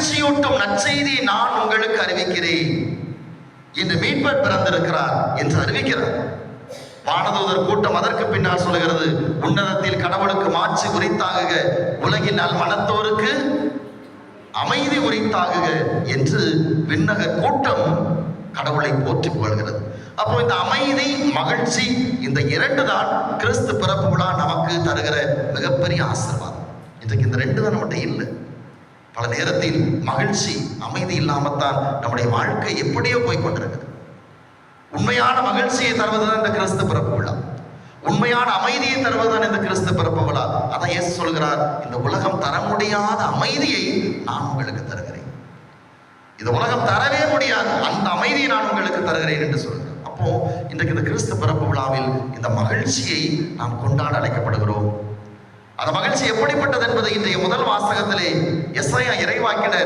மகிழ்ச்சியூட்டும் நற்செய்தியை நான் உங்களுக்கு அறிவிக்கிறேன். இன்று மீட்பர் பிறந்திருக்கிறார் என்று அறிவிக்கிறார். வானதூதர் கூட்டம் அதற்கு பின்னால் சொல்கிறது, உன்னதத்தில் கடவுளுக்கு மாட்சி உரித்தாகுக, உலகின் நல் மனத்தோருக்கு அமைதி உரித்தாகுக என்று விண்ணக கூட்டம் கடவுளை போற்றி புகழ்கிறது. அப்போ இந்த அமைதி, மகிழ்ச்சி, இந்த இரண்டு தான் கிறிஸ்து பிறப்பு விழா நமக்கு தருகிற மிகப்பெரிய ஆசீர்வாதம். இன்றைக்கு இந்த ரெண்டு தான் நம்மகிட்ட இல்லை. பல நேரத்தில் மகிழ்ச்சி, அமைதி இல்லாமத்தான் நம்முடைய வாழ்க்கை எப்படியோ போய்கொண்டிருக்குது. உண்மையான மகிழ்ச்சியை தருவதுதான் இந்த கிறிஸ்து பிறப்பு விழா. உண்மையான அமைதியை தருவதுதான் இந்த கிறிஸ்து பிறப்பு விழா. அதான் இயேசு சொல்கிறார், இந்த உலகம் தர முடியாத அமைதியை நான் உங்களுக்கு தருகிறேன். இந்த உலகம் தரவே முடியாது, அந்த அமைதியை நான் உங்களுக்கு தருகிறேன் என்று சொல்கிறார். அப்போ இன்றைக்கு இந்த கிறிஸ்து பிறப்பு விழாவில் இந்த மகிழ்ச்சியை நாம் கொண்டாட அழைக்கப்படுகிறோம். அந்த மகிழ்ச்சி எப்படிப்பட்டது என்பதை இன்றைய முதல் வாசகத்திலே எசாயா இறைவாக்கினர்